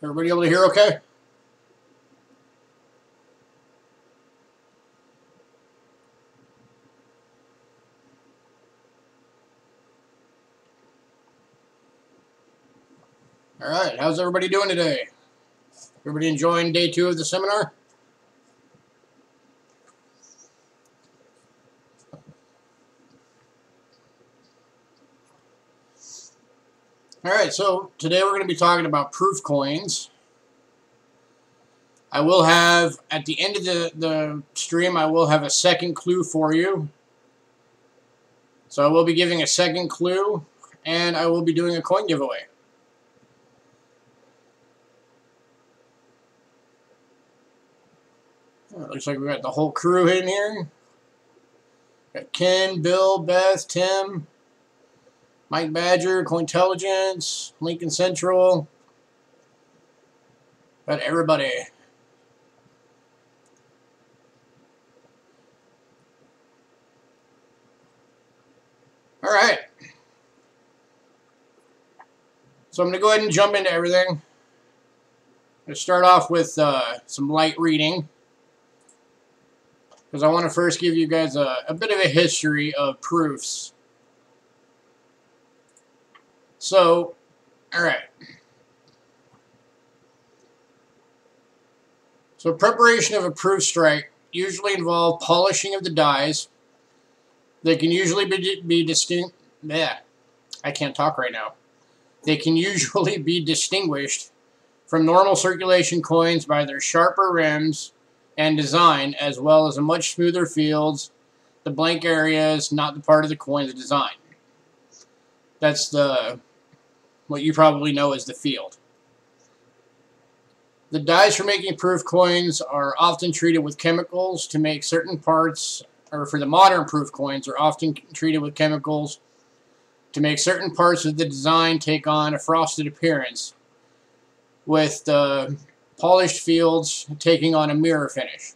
Everybody able to hear okay? All right, how's everybody doing today? Everybody enjoying day 2 of the seminar? All right, so today we're going to be talking about proof coins. I will have, at the end of the stream, I will have a second clue for you. So I will be giving a second clue, and I will be doing a coin giveaway. Looks like we got the whole crew in here. Got Ken, Bill, Beth, Tim, Mike Badger, Cointelligence, Lincoln Central. Got everybody. All right. So I'm going to go ahead and jump into everything. I'm going to start off with some light reading, because I want to first give you guys a bit of a history of proofs. So, all right. So preparation of a proof strike usually involves polishing of the dies. They can usually be distinct. Yeah, I can't talk right now. They can usually be distinguished from normal circulation coins by their sharper rims and design, as well as a much smoother fields. The blank area is not the part of the coin's design. That's what you probably know as the field. The dyes for making proof coins are often treated with chemicals to make certain parts, or for the modern proof coins, are often treated with chemicals to make certain parts of the design take on a frosted appearance, with the polished fields taking on a mirror finish.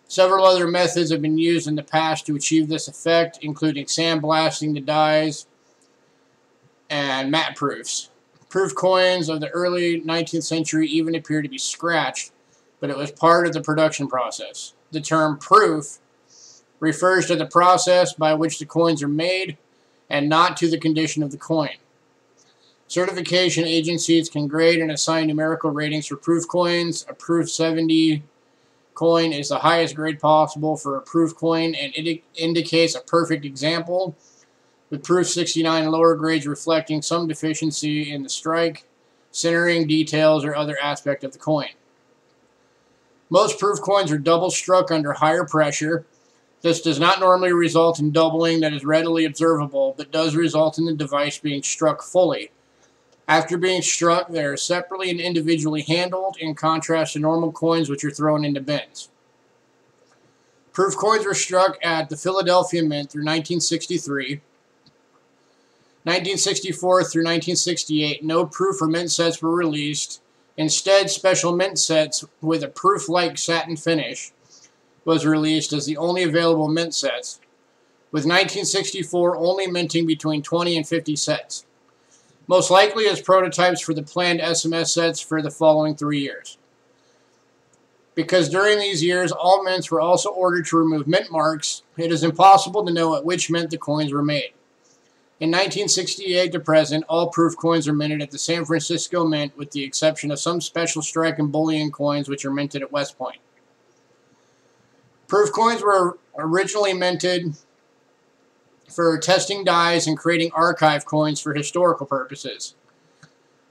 Several other methods have been used in the past to achieve this effect, including sandblasting the dies and matte proofs. Proof coins of the early 19th century even appear to be scratched, but it was part of the production process. The term proof refers to the process by which the coins are made and not to the condition of the coin. Certification agencies can grade and assign numerical ratings for proof coins. A proof 70 coin is the highest grade possible for a proof coin, and it indicates a perfect example, with proof 69 lower grades reflecting some deficiency in the strike, centering, details, or other aspect of the coin. Most proof coins are double struck under higher pressure. This does not normally result in doubling that is readily observable, but does result in the device being struck fully. After being struck, they are separately and individually handled, in contrast to normal coins, which are thrown into bins. Proof coins were struck at the Philadelphia Mint through 1963. 1964 through 1968, no proof or mint sets were released. Instead, special mint sets with a proof-like satin finish was released as the only available mint sets, with 1964 only minting between 20 and 50 sets, most likely as prototypes for the planned SMS sets for the following 3 years. Because during these years, all mints were also ordered to remove mint marks, it is impossible to know at which mint the coins were made. In 1968 to present, all proof coins are minted at the San Francisco Mint, with the exception of some special strike and bullion coins which are minted at West Point. Proof coins were originally minted for testing dies and creating archive coins for historical purposes.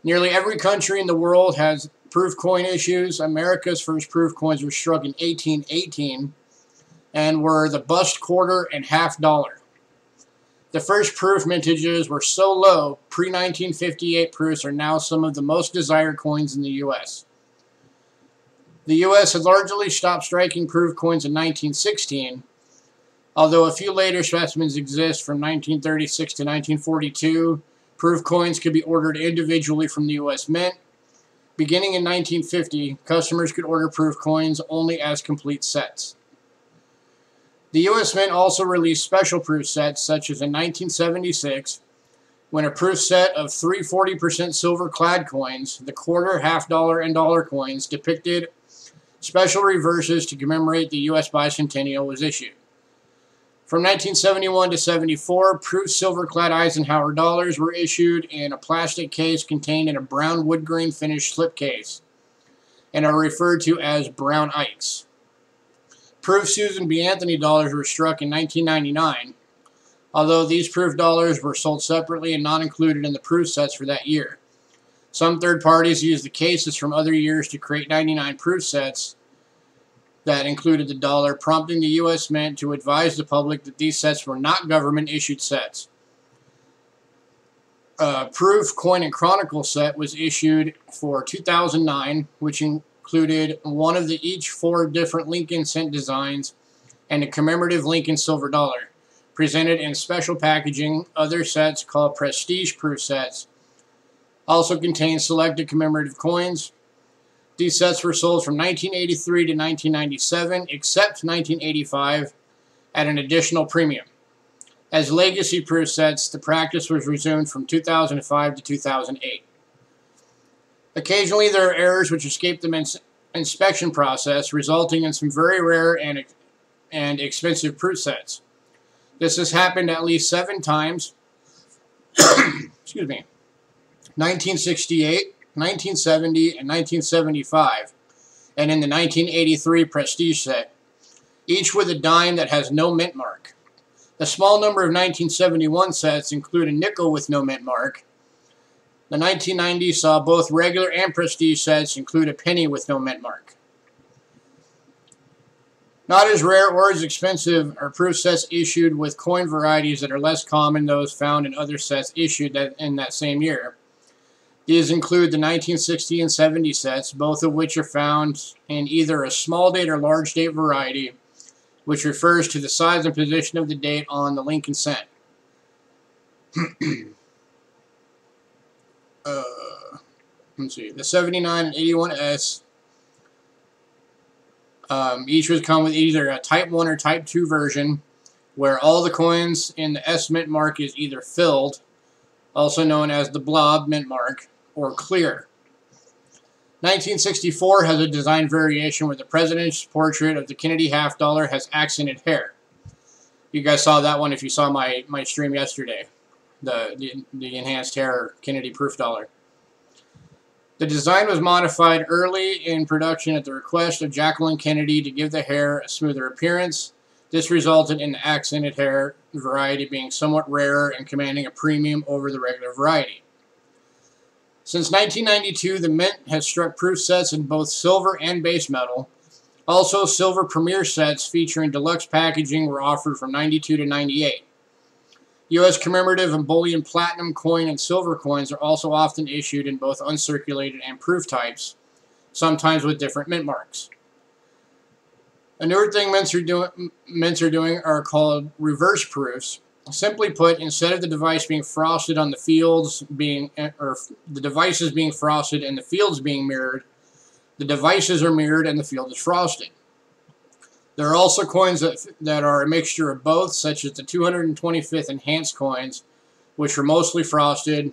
Nearly every country in the world has proof coin issues. America's first proof coins were struck in 1818 and were the bust quarter and half dollar. The first proof mintages were so low, pre-1958 proofs are now some of the most desired coins in the U.S. The U.S. had largely stopped striking proof coins in 1916, although a few later specimens exist from 1936 to 1942. Proof coins could be ordered individually from the U.S. Mint. Beginning in 1950, customers could order proof coins only as complete sets. The U.S. Mint also released special proof sets, such as in 1976, when a proof set of 3 40% silver-clad coins, the quarter, half-dollar, and dollar coins depicted special reverses to commemorate the U.S. bicentennial was issued. From 1971 to 74, proof silver-clad Eisenhower dollars were issued in a plastic case contained in a brown wood grain finished slipcase and are referred to as brown Ikes. Proof Susan B. Anthony dollars were struck in 1999, although these proof dollars were sold separately and not included in the proof sets for that year. Some third parties used the cases from other years to create 99 proof sets that included the dollar, prompting the U.S. Mint to advise the public that these sets were not government-issued sets. Proof Coin and Chronicle set was issued for 2009, which included one of each 4 different Lincoln cent designs and a commemorative Lincoln silver dollar, presented in special packaging. Other sets, called prestige proof sets, also contain selected commemorative coins. These sets were sold from 1983 to 1997, except 1985, at an additional premium. As legacy proof sets, the practice was resumed from 2005 to 2008. Occasionally, there are errors which escape the inspection process, resulting in some very rare and expensive proof sets. This has happened at least 7 times. Excuse me. 1968, 1970, and 1975, and in the 1983 Prestige set, each with a dime that has no mint mark. A small number of 1971 sets include a nickel with no mint mark. The 1990s saw both regular and Prestige sets include a penny with no mint mark. Not as rare or as expensive are proof sets issued with coin varieties that are less common than those found in other sets issued in that same year. These include the 1960 and 70 sets, both of which are found in either a small date or large date variety, which refers to the size and position of the date on the Lincoln cent. Let's see, the 79 and 81S, each would come with either a Type 1 or Type 2 version, where all the coins in the S mint mark is either filled, also known as the blob mint mark, or clear. 1964 has a design variation where the president's portrait of the Kennedy half dollar has accented hair. You guys saw that one if you saw my stream yesterday, the enhanced hair Kennedy proof dollar. The design was modified early in production at the request of Jacqueline Kennedy to give the hair a smoother appearance. This resulted in the accented hair variety being somewhat rarer and commanding a premium over the regular variety. Since 1992, the Mint has struck proof sets in both silver and base metal. Also, silver premier sets featuring deluxe packaging were offered from 92 to 98. U.S. commemorative and bullion platinum coin and silver coins are also often issued in both uncirculated and proof types, sometimes with different mint marks. A newer thing mints are doing are called reverse proofs. Simply put, instead of the device being frosted on the fields the devices being frosted and the fields being mirrored, the devices are mirrored and the field is frosted. There are also coins that are a mixture of both, such as the 225th enhanced coins, which were mostly frosted,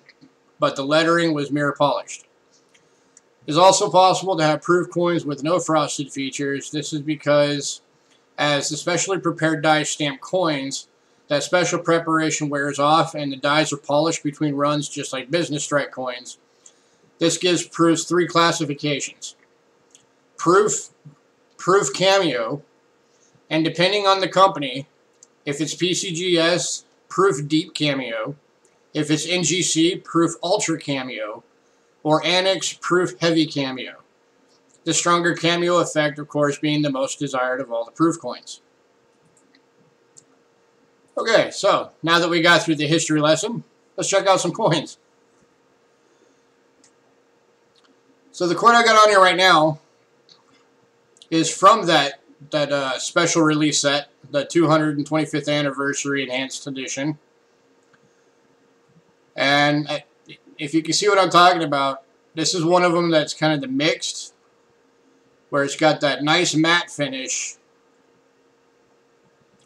but the lettering was mirror polished. It is also possible to have proof coins with no frosted features. This is because, as the specially prepared die stamp coins, that special preparation wears off and the dies are polished between runs just like business strike coins. This gives proofs 3 classifications: proof cameo, and depending on the company, if it's PCGS, proof deep cameo, if it's NGC, proof ultra cameo, or Annex, proof heavy cameo. The stronger cameo effect, of course, being the most desired of all the proof coins. Okay, so now that we got through the history lesson, let's check out some coins. So the coin I got on here right now is from that special release set, the 225th anniversary enhanced edition. And if you can see what I'm talking about, this is one of them that's kind of the mixed, where it's got that nice matte finish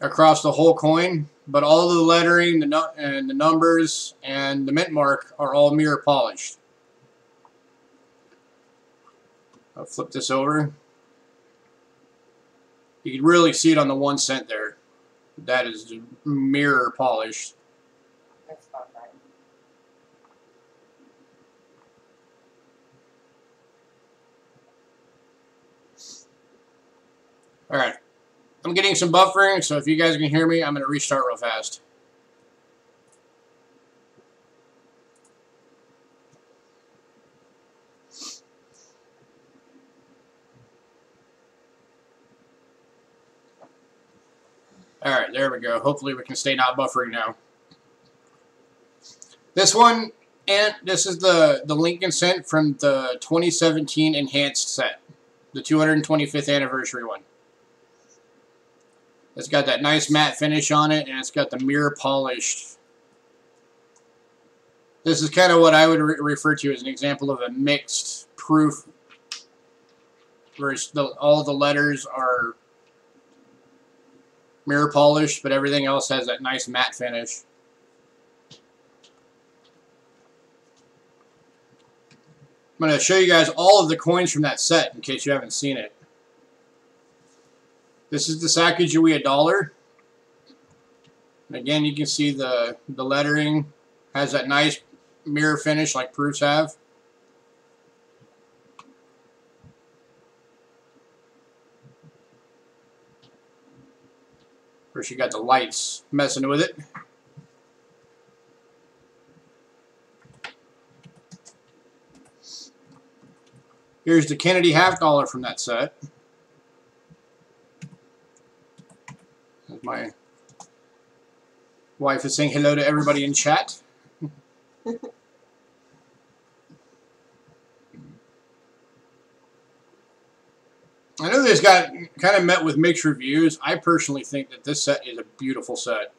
across the whole coin. but all of the lettering, and the numbers, and the mint mark are all mirror polished. I'll flip this over. You can really see it on the 1 cent there. That is mirror polished. That's about right. Alright. I'm getting some buffering, so if you guys can hear me, I'm going to restart real fast. Alright, there we go. Hopefully we can stay not buffering now. This one, and this is the Lincoln cent from the 2017 enhanced set. The 225th anniversary one. It's got that nice matte finish on it, and it's got the mirror polished. This is kind of what I would refer to as an example of a mixed proof, where all the letters are mirror polished, but everything else has that nice matte finish. I'm going to show you guys all of the coins from that set in case you haven't seen it. This is the Sacagawea dollar. And again, you can see the lettering has that nice mirror finish like proofs have. Of course, you got the lights messing with it. Here's the Kennedy half dollar from that set. My wife is saying hello to everybody in chat. I know this got kind of met with mixed reviews. I personally think that this set is a beautiful set.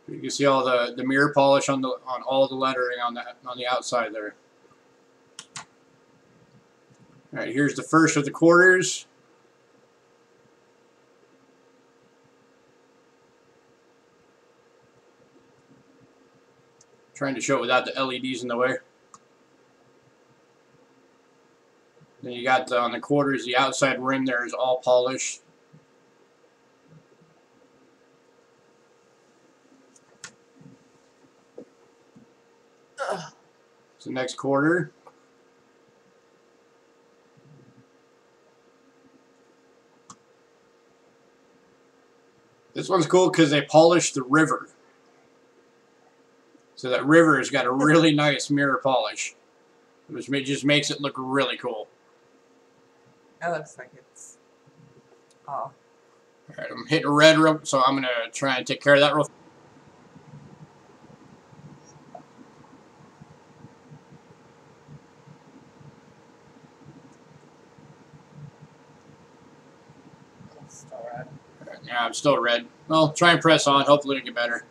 You can see all the mirror polish on all the lettering on the outside there. All right, here's the first of the quarters. Trying to show it without the LEDs in the way. Then you got on the quarters, the outside rim there is all polished. It's the next quarter. This one's cool because they polished the river. So that river has got a really nice mirror polish, which just makes it look really cool. It looks like it's... Oh. Alright, I'm hitting red, so I'm going to try and take care of that real fast. Still red. Right, yeah, I'm still red. Well, try and press on. Hopefully it'll get better.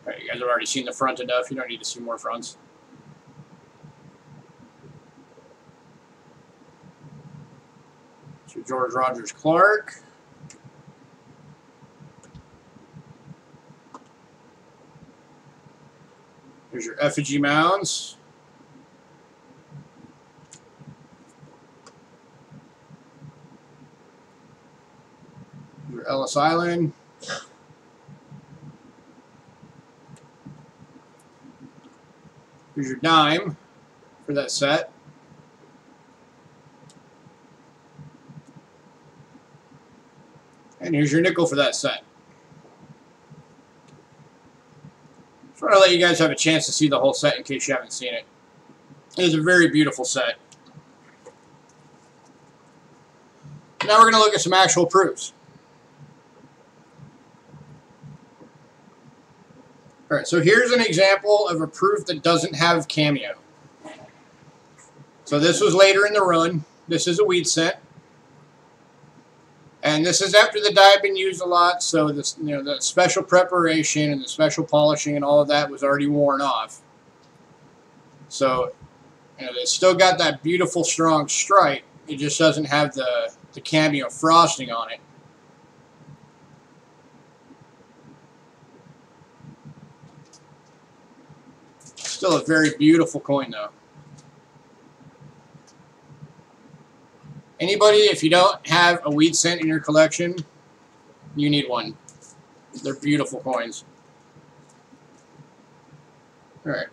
Alright, you guys have already seen the front enough. You don't need to see more fronts. So George Rogers Clark. Here's your effigy mounds. Your Ellis Island. Here's your dime for that set. And here's your nickel for that set. Just want to let you guys have a chance to see the whole set in case you haven't seen it. It is a very beautiful set. Now we're going to look at some actual proofs. Alright, so here's an example of a proof that doesn't have cameo. So this was later in the run. This is a wheat cent. And And this is after the dye had been used a lot, so this, you know, the special preparation and the special polishing and all of that was already worn off. So, you know, it's still got that beautiful strong stripe. It just doesn't have the cameo frosting on it. Still a very beautiful coin, though. Anybody, if you don't have a weed cent in your collection, you need one. They're beautiful coins. Alright.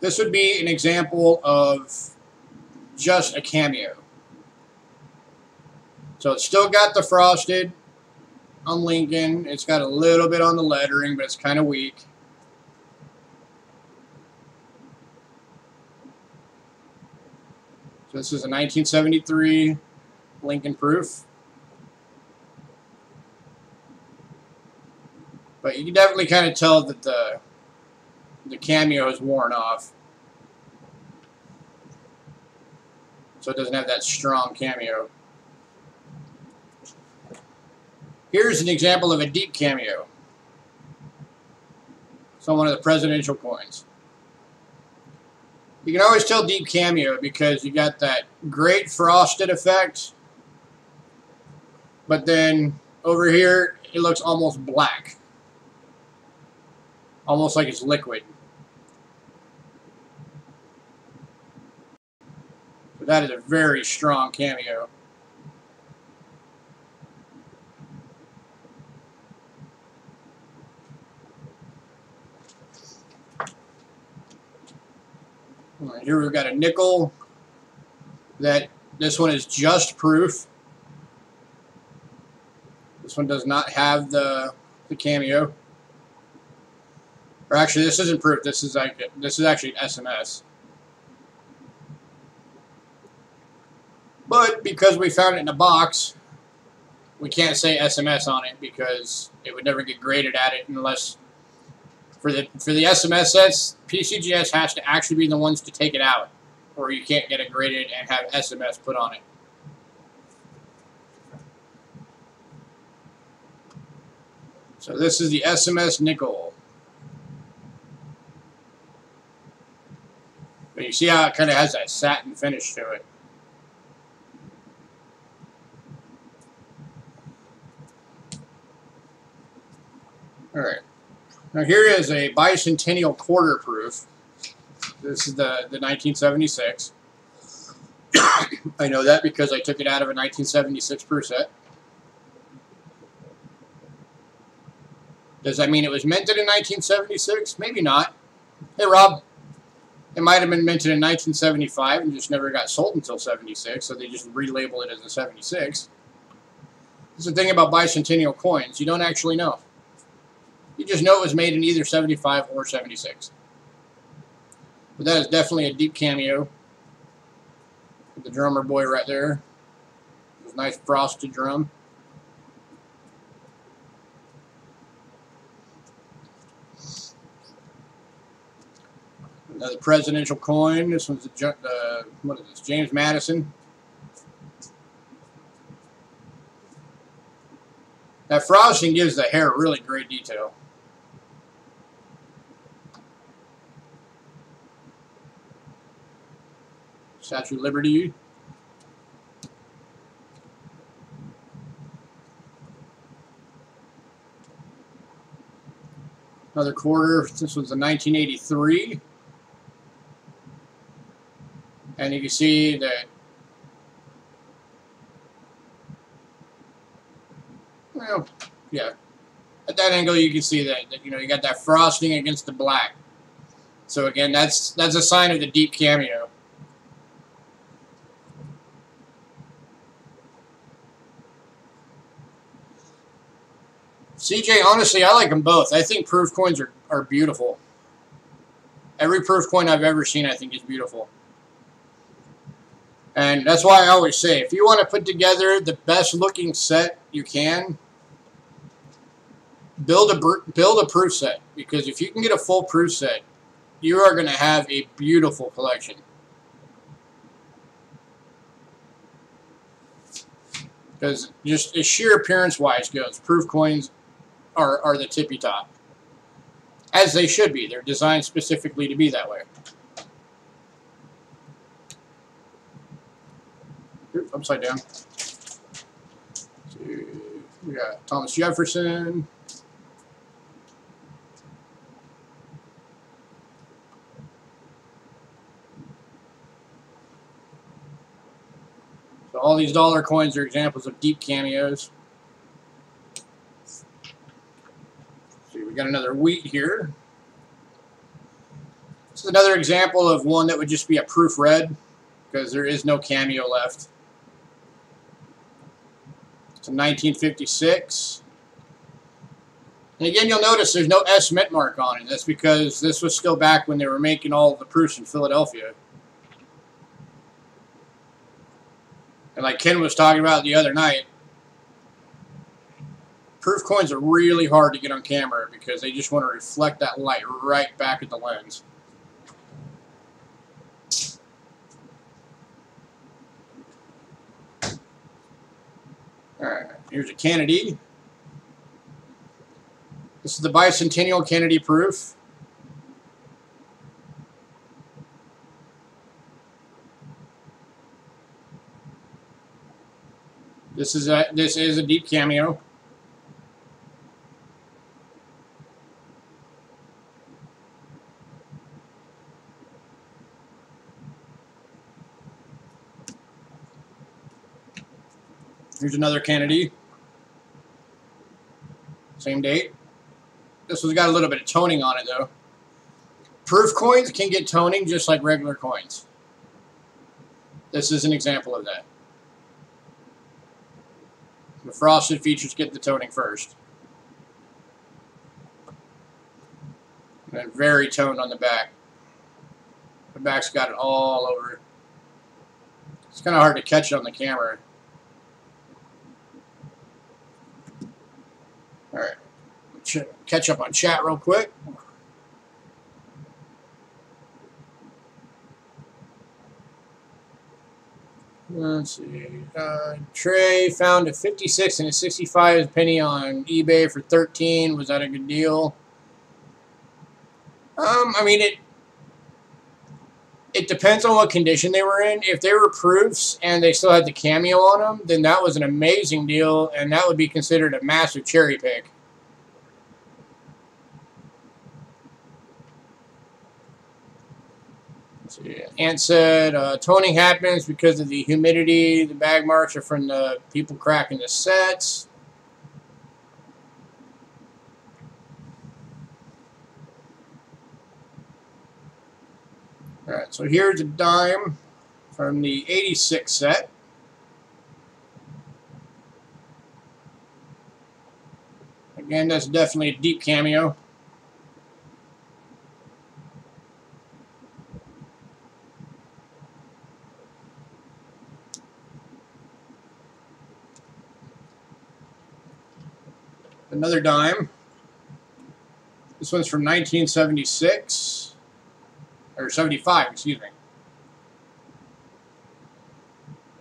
This would be an example of just a cameo. So it's still got the frosted on Lincoln. It's got a little bit on the lettering, but it's kind of weak. So this is a 1973 Lincoln proof. But you can definitely kind of tell that the cameo is worn off. So it doesn't have that strong cameo. Here's an example of a deep cameo. So one of the presidential coins. You can always tell deep cameo because you got that great frosted effect, but then over here it looks almost black. Almost like it's liquid. So that is a very strong cameo. Here we've got a nickel. This one is just proof. This one does not have the cameo. Or actually, this isn't proof. This is actually SMS. But because we found it in a box, we can't say SMS on it because it would never get graded at it unless for the SMS sets, PCGS has to actually be the ones to take it out, or you can't get it graded and have SMS put on it. So this is the SMS nickel. But you see how it kind of has that satin finish to it. Alright. Now here is a bicentennial quarter proof. This is the 1976. I know that because I took it out of a 1976 proof set. Does that mean it was minted in 1976? Maybe not. Hey Rob, it might have been minted in 1975 and just never got sold until 76, so they just relabel it as a 76. This is the thing about bicentennial coins. You don't actually know. You just know it was made in either 75 or 76. But that is definitely a deep cameo. With the drummer boy right there. This nice frosted drum. Another presidential coin. This one's what is this? James Madison. That frosting gives the hair really great detail. Statue of Liberty. Another quarter. This was a 1983. And you can see that, well, yeah, at that angle you can see that you know, you got that frosting against the black. So again, that's a sign of the deep cameo. CJ, honestly, I like them both. I think proof coins are beautiful. Every proof coin I've ever seen, I think, is beautiful. And that's why I always say, if you want to put together the best looking set you can, build a proof set. Because if you can get a full proof set, you are going to have a beautiful collection. Because just as sheer appearance-wise goes, proof coins are the tippy top. As they should be. They're designed specifically to be that way. Oops, upside down. We got Thomas Jefferson. So all these dollar coins are examples of deep cameos. See, we got another wheat here. This is another example of one that would just be a proof red, because there is no cameo left. It's a 1956. And again, you'll notice there's no S mint mark on it. That's because this was still back when they were making all the proofs in Philadelphia. And like Ken was talking about the other night, proof coins are really hard to get on camera because they just want to reflect that light right back at the lens. Alright, here's a Kennedy. This is the bicentennial Kennedy proof. This is a deep cameo. Here's another Kennedy. Same date. This one's got a little bit of toning on it though. Proof coins can get toning just like regular coins. This is an example of that. The frosted features get the toning first. And then very toned on the back. The back's got it all over it. It's kind of hard to catch on the camera. Alright. Catch up on chat real quick. Let's see. Trey found a 56 and a 65 penny on eBay for 13. Was that a good deal? I mean, it depends on what condition they were in. If they were proofs and they still had the cameo on them, then that was an amazing deal, and that would be considered a massive cherry pick. Ant said, toning happens because of the humidity. The bag marks are from the people cracking the sets. Alright, so here's a dime from the 86 set. Again, that's definitely a deep cameo. Another dime. This one's from 1976. Or 75, excuse me.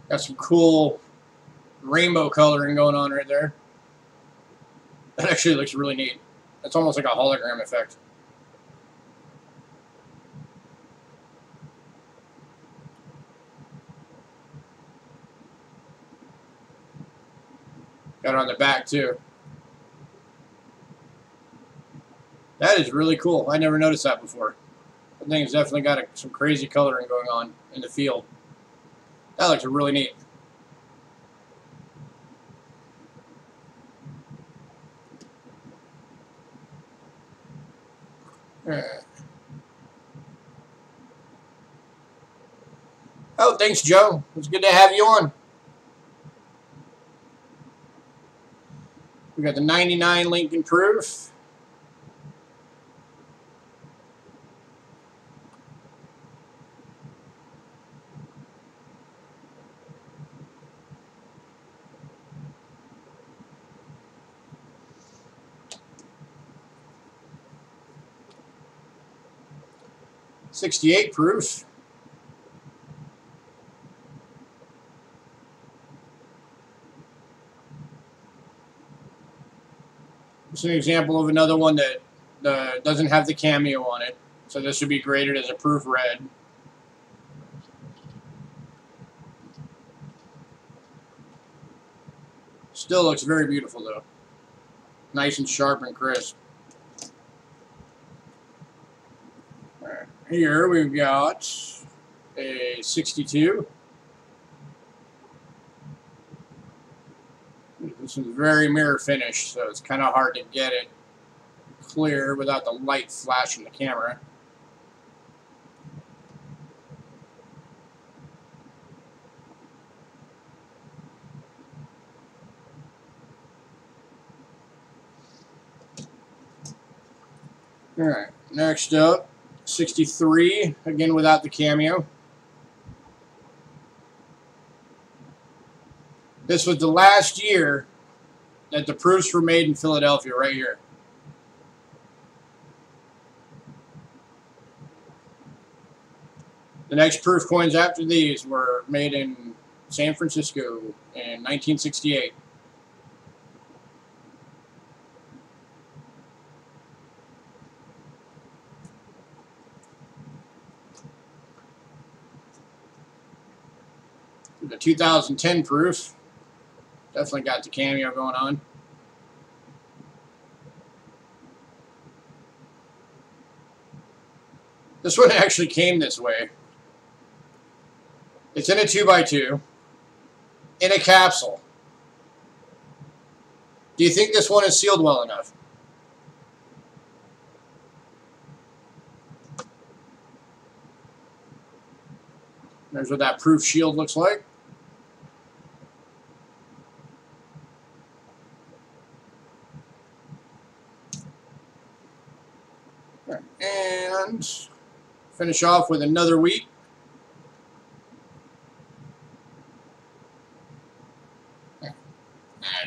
Got some cool rainbow coloring going on right there. That actually looks really neat. That's almost like a hologram effect. Got it on the back too. That is really cool. I never noticed that before. That thing's definitely got some crazy coloring going on in the field. That looks really neat. Alright. Oh, thanks, Joe. It's good to have you on. We got the 99 Lincoln Proof. '68 proof. It's an example of another one that doesn't have the cameo on it. So this would be graded as a proof red. Still looks very beautiful though. Nice and sharp and crisp. Alright, here we've got a 62. This is very mirror finished, so it's kind of hard to get it clear without the light flashing the camera. Alright, next up, 63, again without the cameo. This was the last year that the proofs were made in Philadelphia, right here. The next proof coins after these were made in San Francisco in 1968. The 2010 proof. Definitely got the cameo going on. This one actually came this way. It's in a 2x2 in a capsule. Do you think this one is sealed well enough? There's what that proof shield looks like. And finish off with another wheat.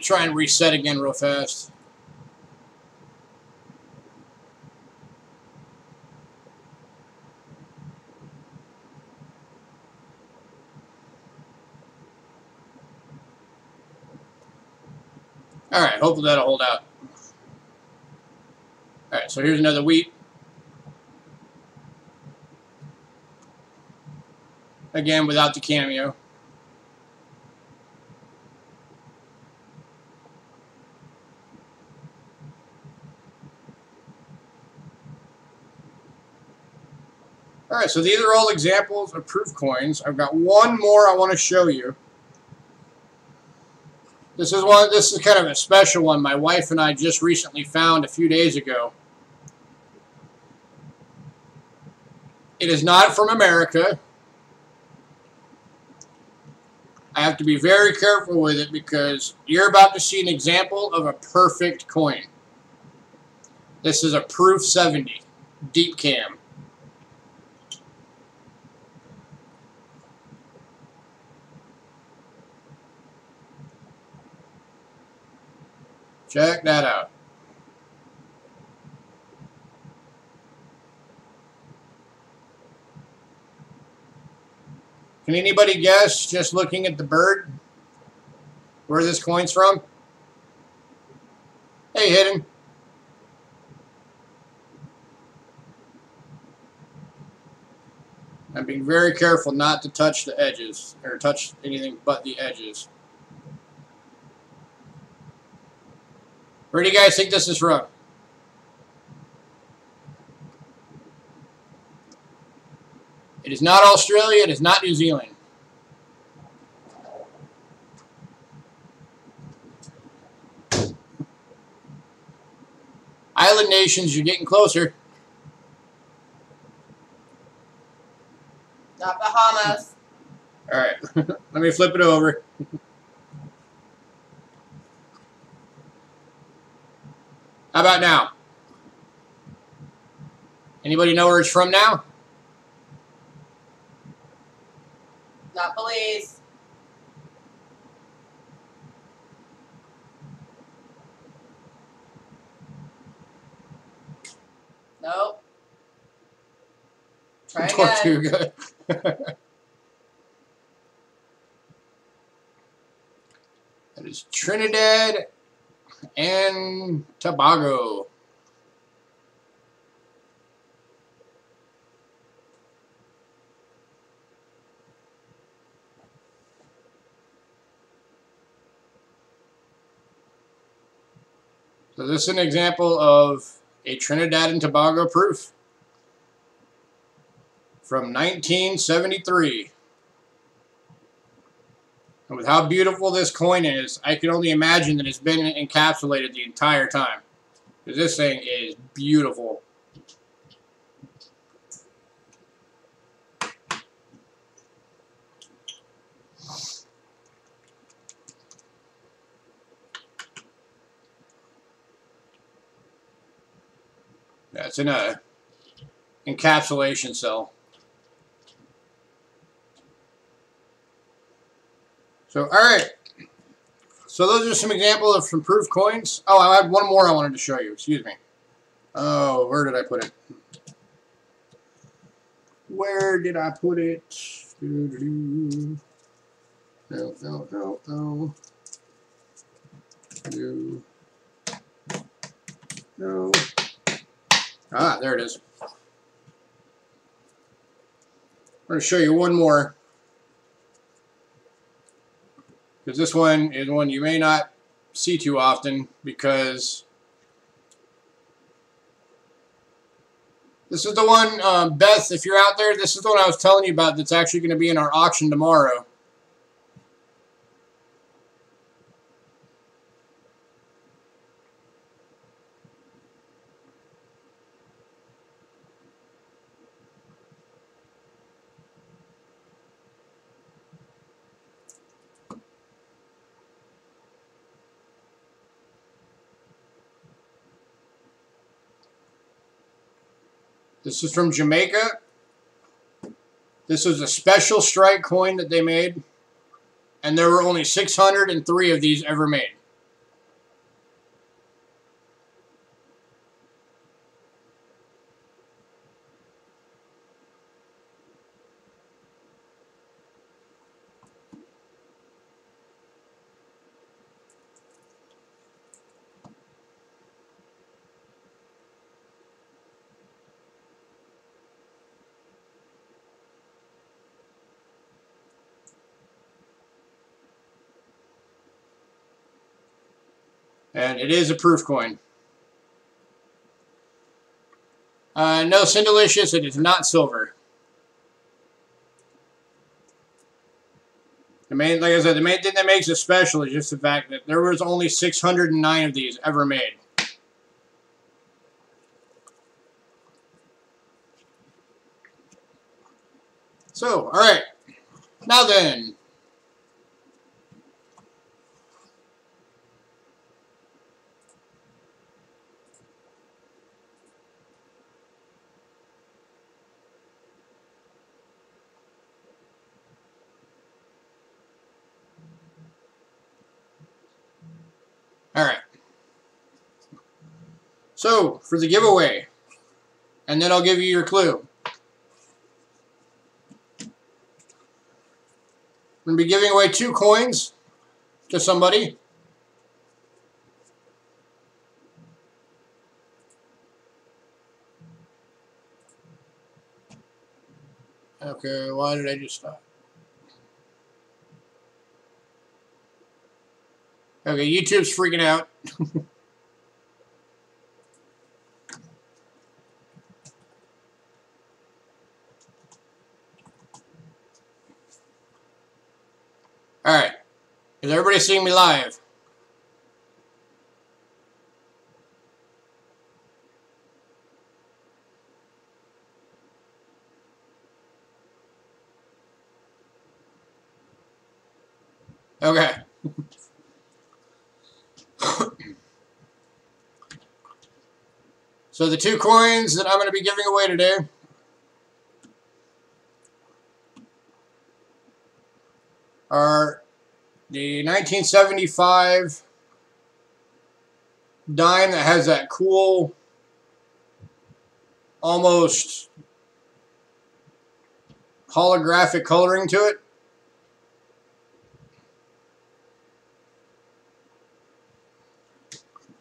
Try and reset again real fast. Alright, hopefully that'll hold out. Alright, so here's another wheat. Again, without the cameo. Alright, so these are all examples of proof coins. I've got one more I want to show you. This is kind of a special one my wife and I just recently found a few days ago. It is not from America. I have to be very careful with it because you're about to see an example of a perfect coin. This is a Proof 70 Deep Cam. Check that out. Can anybody guess, just looking at the bird, where this coin's from? Hey, Hidden. I'm being very careful not to touch the edges, or touch anything but the edges. Where do you guys think this is from? It is not Australia, it is not New Zealand. Island nations, you're getting closer. Not Bahamas. Alright, let me flip it over. How about now? Anybody know where it's from now? Not Belize. Nope. Try again. Tortuga. That is Trinidad and Tobago. So this is an example of a Trinidad and Tobago proof from 1973. And with how beautiful this coin is, I can only imagine that it's been encapsulated the entire time. Because this thing is beautiful. That's in a encapsulation cell. So, alright. So those are some examples of some proof coins. Oh, I had one more I wanted to show you. Excuse me. Oh, where did I put it? Where did I put it? No. No. Ah, there it is. I'm going to show you one more. Because this one is one you may not see too often, because this is the one, Beth, if you're out there, this is the one I was telling you about that's actually going to be in our auction tomorrow. This is from Jamaica. This was a special strike coin that they made, and there were only 603 of these ever made. And it is a proof coin. No, Cindelicious, it is not silver. Like I said, the main thing that makes it special is just the fact that there was only 609 of these ever made. So, alright. Now then. Alright. So, for the giveaway, and then I'll give you your clue. I'm going to be giving away 2 coins to somebody. Okay, why did I just stop? Okay, YouTube's freaking out. Alright. Is everybody seeing me live? Okay. So the 2 coins that I'm going to be giving away today are the 1975 dime that has that cool, almost holographic coloring to it.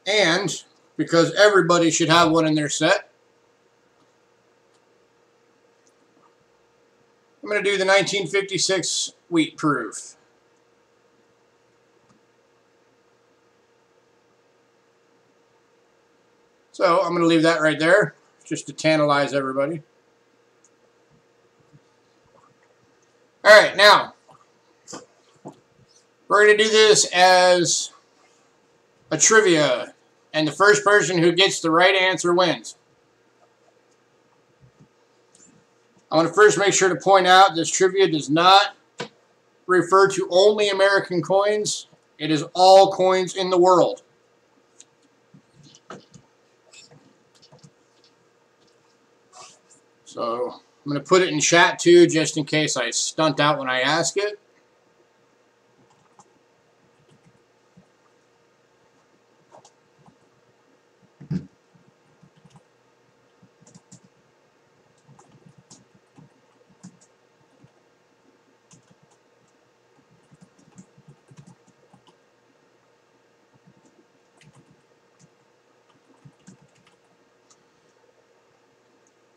And because everybody should have one in their set, I'm going to do the 1956 wheat proof. So I'm going to leave that right there just to tantalize everybody. All right, now we're going to do this as a trivia, and the first person who gets the right answer wins. I want to first make sure to point out this trivia does not refer to only American coins. It is all coins in the world. So I'm going to put it in chat too, just in case I stunt out when I ask it.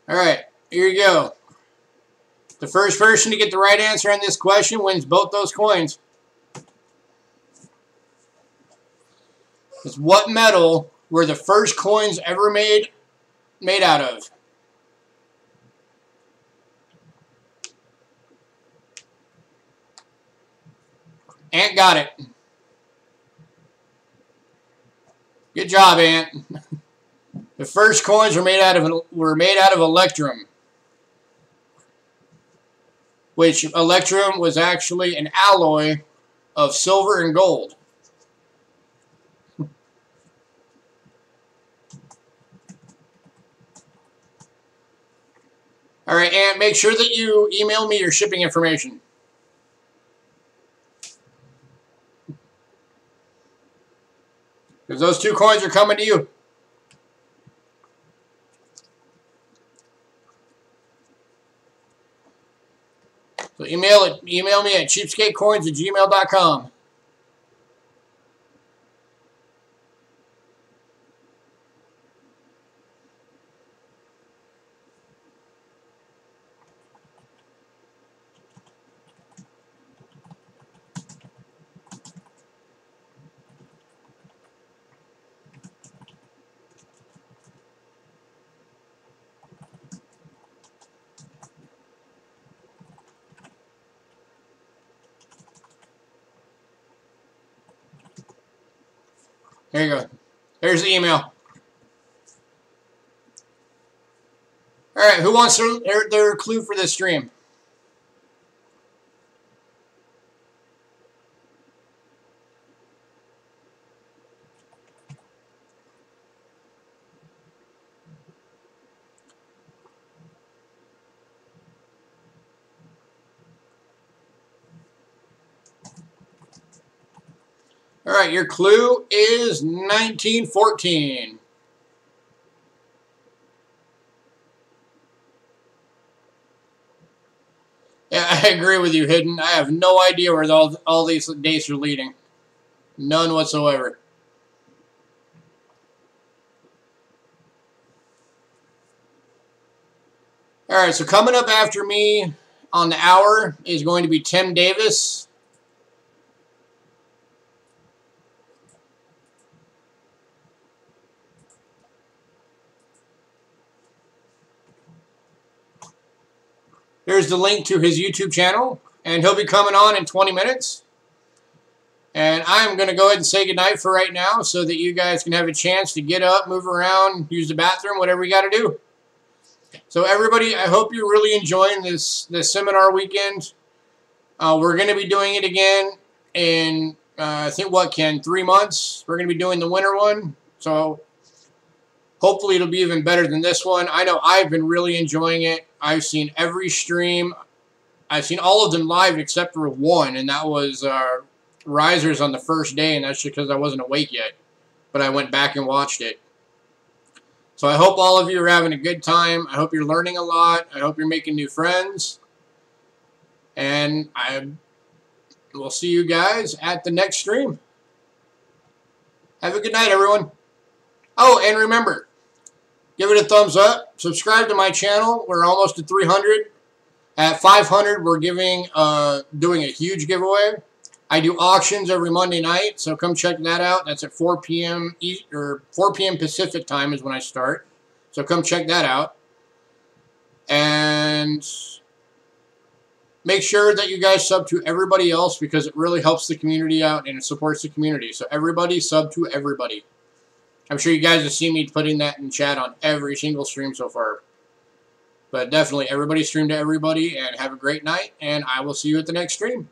All right, here you go. The first person to get the right answer on this question wins both those coins. It's what metal were the first coins ever made out of? Ant got it. Good job, Ant. The first coins were made out of electrum, which electrum was actually an alloy of silver and gold. All right, Ant, make sure that you email me your shipping information. Because those two coins are coming to you. So email me at cheapskatecoins@gmail.com. There you go. There's the email. All right, who wants their clue for this stream? All right, your clue is 1914. Yeah, I agree with you, Hidden. I have no idea where all these dates are leading. None whatsoever. All right, so coming up after me on the hour is going to be Tim Davis. Here's the link to his YouTube channel, and he'll be coming on in 20 minutes. And I'm going to go ahead and say goodnight for right now so that you guys can have a chance to get up, move around, use the bathroom, whatever you got to do. So everybody, I hope you're really enjoying this seminar weekend. We're going to be doing it again in, I think, 3 months? We're going to be doing the winter one. So hopefully it'll be even better than this one. I know I've been really enjoying it. I've seen every stream. I've seen all of them live except for one, and that was Risers on the first day, and that's just because I wasn't awake yet. But I went back and watched it. So I hope all of you are having a good time. I hope you're learning a lot. I hope you're making new friends. And I will see you guys at the next stream. Have a good night, everyone. Oh, and remember, give it a thumbs up. Subscribe to my channel. We're almost at 300. At 500, we're doing a huge giveaway. I do auctions every Monday night, so come check that out. That's at 4 p.m. 4 p.m. Pacific time is when I start. So come check that out. And make sure that you guys sub to everybody else because it really helps the community out and it supports the community. So everybody sub to everybody. I'm sure you guys have seen me putting that in chat on every single stream so far. But definitely, everybody stream to everybody and have a great night. And I will see you at the next stream.